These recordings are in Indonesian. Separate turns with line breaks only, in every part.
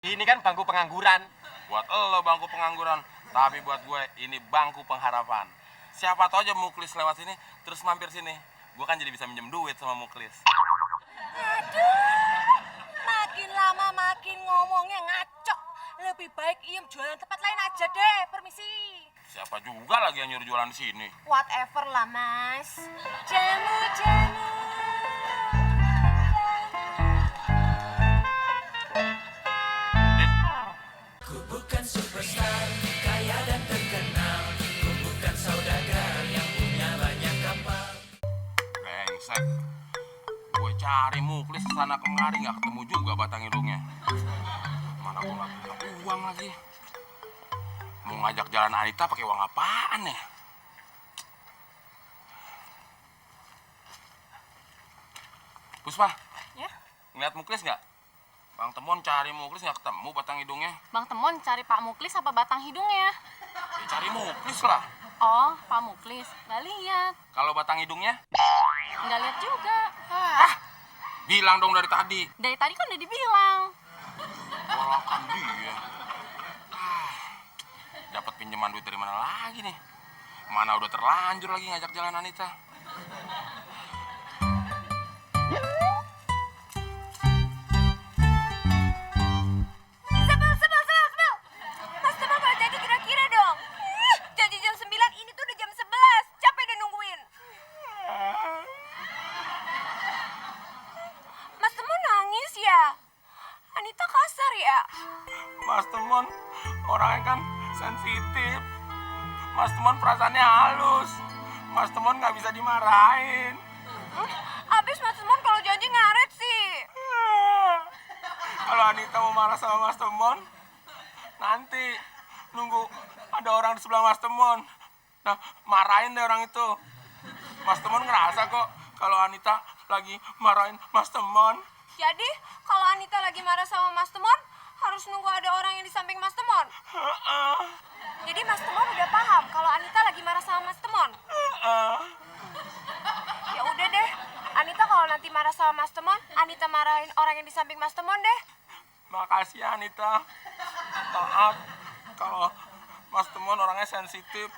Ini kan bangku pengangguran.
Buat lo bangku pengangguran, tapi buat gue ini bangku pengharapan. Siapa tahu aja Muklis lewat sini, terus mampir sini. Gue kan jadi bisa minjem duit sama Muklis.
Aduh, makin lama makin ngomongnya ngaco. Lebih baik Iem jualan tempat lain aja deh, permisi.
Siapa juga lagi yang nyuruh jualan di sini?
Whatever lah, Mas. Jamu-jamu.
Din,
Ku bukan superstar, kaya dan terkenal. Ku bukan saudagar yang punya banyak kapal.
brengsek. Gue cari Muklis sana kemari nggak ketemu juga batang hidungnya. Mana gue nggak punya uang lagi. Mau ngajak jalan Anita pakai uang apaan ya? Puspa,
Ya,
ngeliat Muklis nggak? Bang Temon cari Muklis nggak ketemu batang hidungnya.
Bang Temon cari Pak Muklis apa batang hidungnya?
Ya, cari Muklis lah.
Oh, Pak Muklis. Nggak lihat.
Kalau batang hidungnya,
Nggak lihat juga.
bilang dong dari tadi.
Dari tadi kan udah dibilang.
Walakan dia. Dapat pinjaman duit dari mana lagi nih? Mana udah terlanjur lagi ngajak jalan Anita.
Sebel. Mas Teman kalau jadi kira-kira dong. Janji jam 9, ini tuh udah jam 11. Capek deh nungguin. Mas Teman nangis ya? Anita kasar ya?
Mas Temon orangnya kan sensitif. Mas Temon perasaannya halus. Mas Temon nggak bisa dimarahin.
Abis Mas Teman kalau janji ngaret sih.
Kalau Anita mau marah sama Mas Temon, nanti nunggu ada orang di sebelah Mas Temon. Nah, marahin deh orang itu. Mas Temon ngerasa kok kalau Anita lagi marahin Mas Temon.
Jadi kalau Anita lagi marah sama Mas Temon, harus nunggu ada orang yang di samping Mas Temon. Jadi Mas Temon udah paham kalau Anita lagi marah sama Mas Temon. Ya udah deh, Anita kalau nanti marah sama Mas Temon, Anita marahin orang yang di samping Mas Temon deh.
Makasih ya Anita. Maaf kalau Mas Temon orangnya sensitif.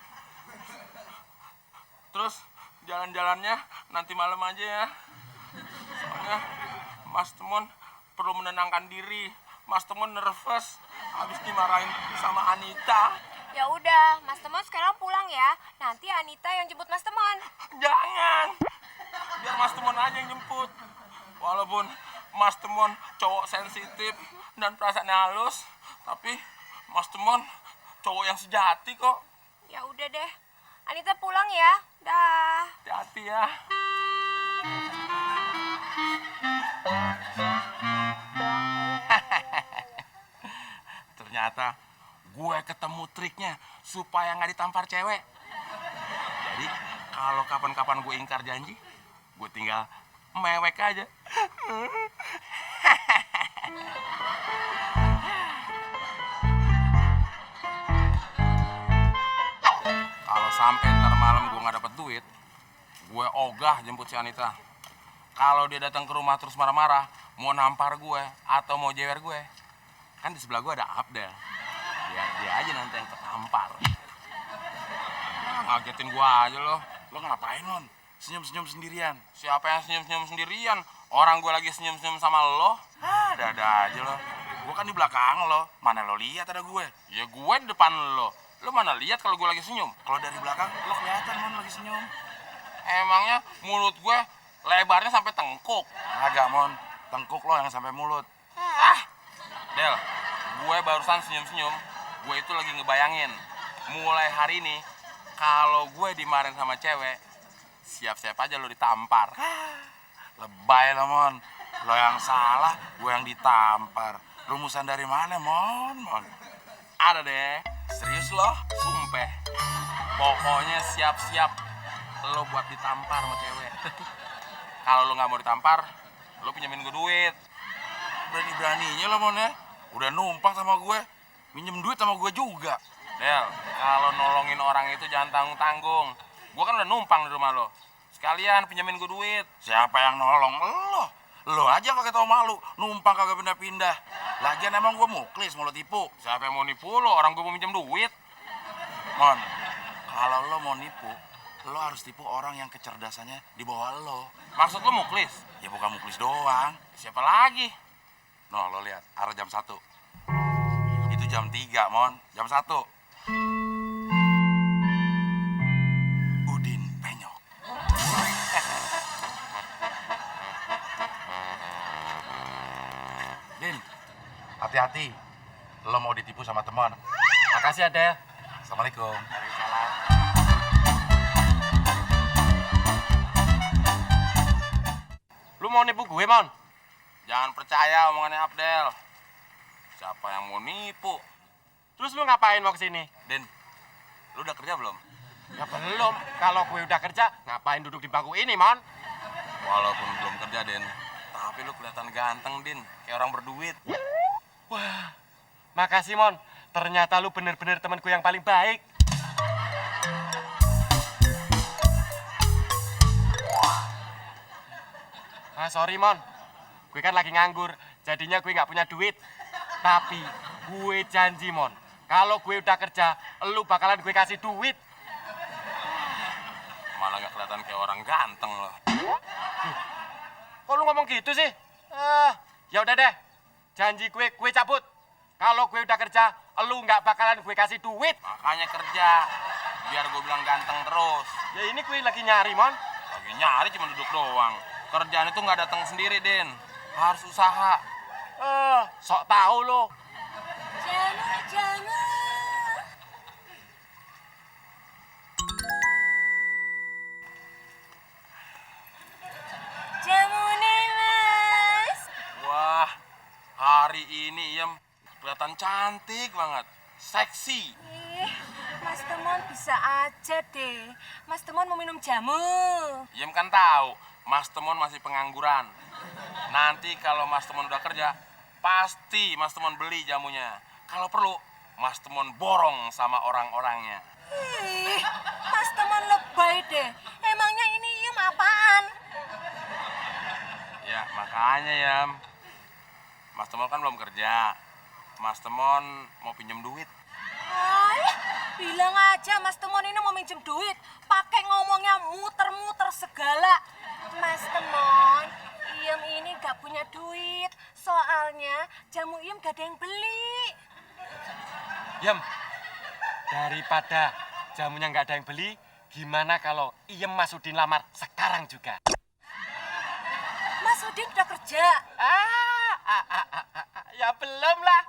Terus jalan-jalannya nanti malam aja ya. Soalnya Mas Temon perlu menenangkan diri. Mas Temon nervous habis dimarahin sama Anita.
Ya udah, Mas Temon sekarang pulang ya. Nanti Anita yang jemput Mas Temon.
Jangan. Biar Mas Temon aja yang jemput. Walaupun Mas Temon cowok sensitif dan perasaannya halus, tapi Mas Temon cowok yang sejati kok.
Ya udah deh, Anita pulang ya. Dah.
Hati-hati ya. Ternyata gue ketemu triknya supaya nggak ditampar cewek. Jadi kalau kapan-kapan gue ingkar janji, gue tinggal mewek aja. Kalau sampai ntar malam gue nggak dapet duit, gue ogah jemput si Anita. Kalau dia datang ke rumah terus marah-marah, mau nampar gue atau mau jewer gue, kan di sebelah gue ada Abdel. Biar dia aja nanti yang ketampar. Ngagetin gue aja loh.
Lo ngapain, Mon? Senyum-senyum sendirian.
Siapa yang senyum-senyum sendirian? Orang gue lagi senyum-senyum sama lo.
Ada aja lo. Gue kan di belakang lo. Mana lo lihat ada gue?
Ya gue di depan lo. Lo mana lihat kalau gue lagi senyum?
Kalau dari belakang lo kelihatan, Mon, lagi senyum.
Emangnya mulut gue lebarnya sampai tengkuk?
Agak, Mon. Tengkuk lo yang sampai mulut.
Del, gue barusan senyum-senyum. Gue itu lagi ngebayangin. Mulai hari ini, kalau gue dimarahin sama cewek, siap-siap aja lo ditampar.
Lebay lo, Mon. Lo yang salah, gue yang ditampar. Rumusan dari mana, Mon?
Ada deh.
Serius lo?
Sumpah. Pokoknya siap-siap lo buat ditampar sama cewek. Kalau lo nggak mau ditampar, lo pinjemin gue duit.
Berani-beraninya lo, Mon, ya. Udah numpang sama gue. Minjem duit sama gue juga.
Del, kalau nolongin orang itu jangan tanggung-tanggung. Gue kan udah numpang di rumah lo. Sekalian pinjemin gue duit.
Siapa yang nolong lo? Lo aja kagak tau malu, numpang kagak pindah-pindah. Lagian emang gue muklis mau lo tipu.
Siapa yang mau nipu lo? Orang gue mau minjem duit.
Mon, kalau lo mau nipu, lo harus tipu orang yang kecerdasannya di bawah lo.
Maksud lo muklis?
Ya bukan muklis doang.
Siapa lagi?
No, lo lihat, arah jam 1. Itu jam 3, Mon. Jam 1. Udin Penyok. Din, hati-hati. Lo mau ditipu sama teman.
Makasih ya, Del.
Assalamualaikum.
Lu mau nipu gue, Mon? Jangan percaya omongannya Abdel. Siapa yang mau nipu?
Terus lu ngapain mau kesini?
Din, lu udah kerja belum?
Ya belum. Kalau gue udah kerja, ngapain duduk di bangku ini, Mon?
Walaupun belum kerja, Din. Tapi lu kelihatan ganteng, Din. Kayak orang berduit.
Wah, makasih, Mon. Ternyata lu bener-bener temanku yang paling baik. Ah, sorry, Mon. Gue kan lagi nganggur, jadinya gue nggak punya duit. Tapi gue janji, Mon. Kalau gue udah kerja, lu bakalan gue kasih duit.
Malah gak kelihatan kayak orang ganteng loh.
Kok lu ngomong gitu sih? Ya udah deh. Janji gue cabut. Kalau gue udah kerja, lu nggak bakalan gue kasih duit.
Makanya kerja. Biar gue bilang ganteng terus.
Ya ini gue lagi nyari, Mon.
Lagi nyari cuma duduk doang. Kerjaan itu nggak datang sendiri, Din. Harus usaha.
Sok tahu lo.
Jamu. Jamu nih, Mas.
Wah, hari ini Iem kelihatan cantik banget. Seksi.
Mas Temon bisa aja deh. Mas Temon mau minum jamu.
Iem kan tahu, Mas Temon masih pengangguran. Nanti kalau Mas Temon udah kerja, pasti Mas Temon beli jamunya. Kalau perlu, Mas Temon borong sama orang-orangnya.
Mas Temon lebay deh. Emangnya ini Iem apaan?
Ya, makanya ya. Mas Temon kan belum kerja. Mas Temon mau pinjam duit.
Alah, bilang aja Mas Temon ini mau minjem duit. Pakai ngomongnya muter-muter segala. Mas Temon, Iem ini gak punya duit. Soalnya jamu Iem gak ada yang beli.
Yem, daripada jamunya nggak ada yang beli, gimana kalau Iem Masudin lamar sekarang juga?
Mas Udin udah kerja.
Ya belum lah.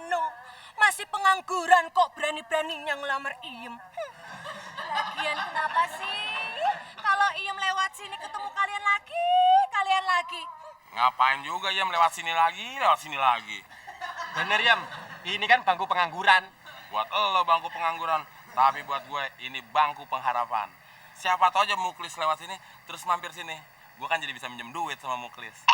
No. Masih pengangguran kok berani-beraninya ngelamar Iem. Lagian kenapa sih? Kalau Iem lewat sini ketemu kalian lagi.
Ngapain juga Iem lewat sini lagi.
Bener, Yem. Ini kan bangku pengangguran.
Buat lo bangku pengangguran, tapi buat gue ini bangku pengharapan. Siapa tahu aja Muklis lewat sini, terus mampir sini. Gue kan jadi bisa minjem duit sama Muklis.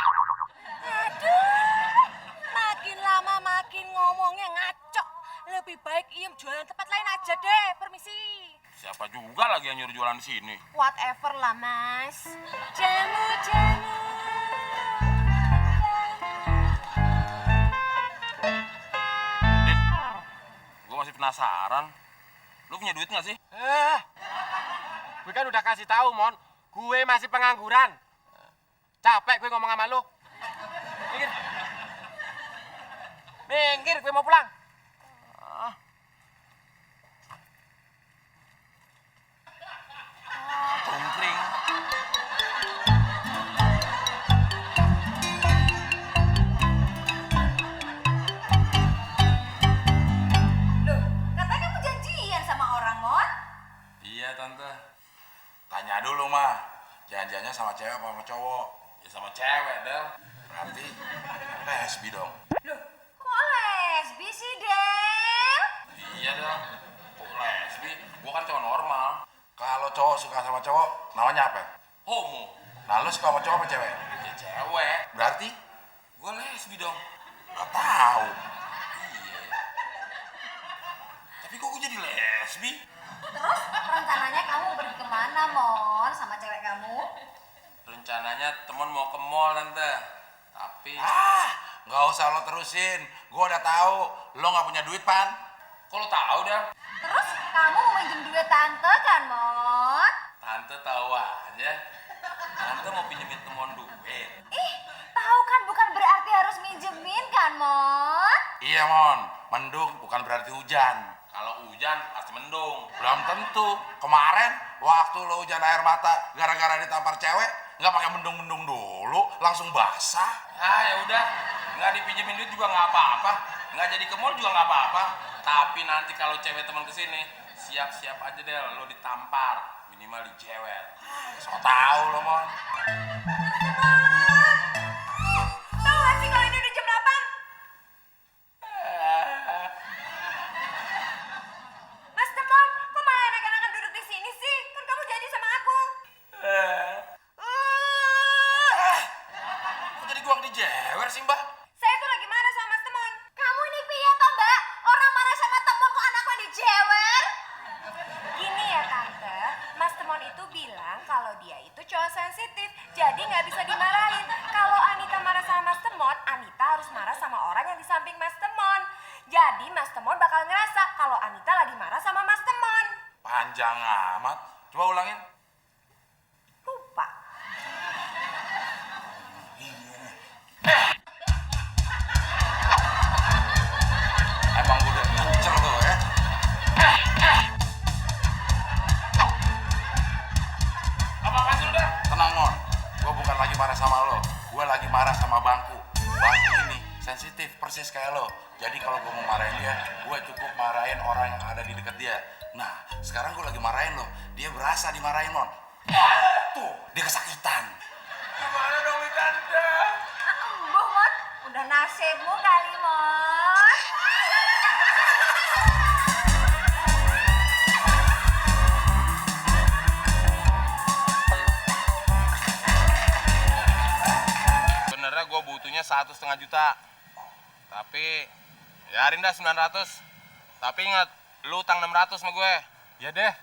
Aduh, makin lama makin ngomongnya ngaco. Lebih baik Iem jualan tempat lain aja deh, permisi.
Siapa juga lagi yang nyuruh jualan di sini?
Whatever lah, Mas. Jamu.
Din, gue masih penasaran. Lu punya duit nggak sih?
Gue kan udah kasih tahu, Mon. Gue masih pengangguran. Capek gue ngomong sama lu. Minggir, gue mau pulang.
Cungkring.
Loh, katanya kamu janjian sama orang, Mon?
Iya, Tante.
Tanya dulu, mah. Janjiannya sama cewek apa sama cowok?
Ya sama cewek, Del.
Berarti lesbi dong.
Loh, kok lesbi sih, Del?
Iya, Del. Kok lesbi? Gue kan cowok normal.
Kalau cowok suka sama cowok, namanya apa?
Homo.
Nah, lu suka sama cowok apa cewek?
Ya cewek.
Berarti
Gue lesbi dong.
gak tahu.
Iya. Tapi kok gue jadi lesbi?
Terus rencananya kamu pergi kemana, Mon, sama cewek kamu?
Rencananya temen mau ke mall tante. Tapi
Nggak usah lo terusin. Gue udah tahu lo nggak punya duit, Pan.
kok lo tahu dah?
Terus kamu mau minjem duit tante kan, Mon?
Tante tahu aja. Tante mau pinjemin temuan duit.
Ih, tahu kan bukan berarti harus minjemin kan, Mon?
Iya, Mon. Mendung bukan berarti hujan.
Kalau hujan pasti mendung.
Belum tentu. Kemarin waktu lo hujan air mata gara-gara ditampar cewek, nggak pakai mendung-mendung dulu, langsung basah.
Ah ya udah, nggak dipinjemin duit juga nggak apa-apa, nggak jadi ke mall juga nggak apa-apa. Tapi nanti kalau cewek teman kesini, siap-siap aja deh lo ditampar, minimal dijewer.
So tau lo, Mon.
Tahu gak sih kalau ini udah jam 8? Mas Temon, kok malah enak-enakan duduk di sini sih? Kan kamu janji sama aku.
Kok jadi gua yang dijewer sih, Mbak?
Saya tuh lagi marah sama Mas Temon. Kamu ini piye toh, Mbak? Orang marah sama Temon kok anakku yang dijewer? Gini ya, Tante. Mas Temon itu bilang kalau dia itu cowok sensitif, jadi nggak bisa dimarahin. Kalau Anita marah sama Mas Temon, Anita harus marah sama orang yang di samping Mas Temon. Jadi Mas Temon bakal ngerasa kalau Anita lagi marah sama Mas Temon.
Panjang amat. Coba ulangin.
Lupa.
Emang gue udah ngencer tuh ya.
Apa-apaan sih udah?
Tenang, Mon. Gue bukan lagi marah sama lo. Gue lagi marah sama bangku. Bangku ini sensitif persis kayak lo. Jadi kalau gue mau marahin dia, gue cukup marahin orang yang ada di dekat dia. Nah, sekarang gue lagi marahin lo. Dia berasa dimarahin, Mon. Tuh, dia kesakitan.
Gimana dong nih tante?
Embuh, Mon. Udah nasibmu kali, Mon.
Sebenarnya gue butuhnya 1,5 juta. Tapi biarin dah 900. Tapi ingat, lu utang 600 sama gue.
Ya deh.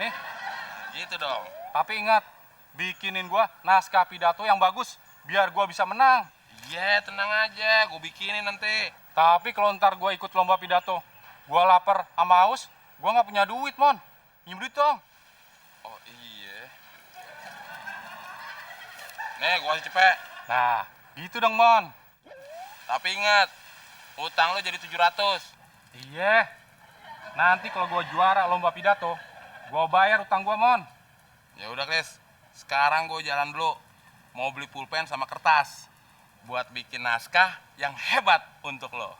Nih,
Gitu dong.
tapi ingat, bikinin gua naskah pidato yang bagus biar gua bisa menang.
Iya, tenang aja, gue bikinin nanti.
Tapi kalau ntar gua ikut lomba pidato, gua lapar sama haus, gua nggak punya duit, Mon. Pinjem duit dong.
Oh iya. Nih, gue kasih cepet.
Nah, gitu dong, Mon.
Tapi ingat, utang lu jadi 700.
Iya. Nanti kalau gua juara lomba pidato, gua bayar utang gua, Mon.
Ya udah, Kris. Sekarang gue jalan dulu. Mau beli pulpen sama kertas buat bikin naskah yang hebat untuk lo.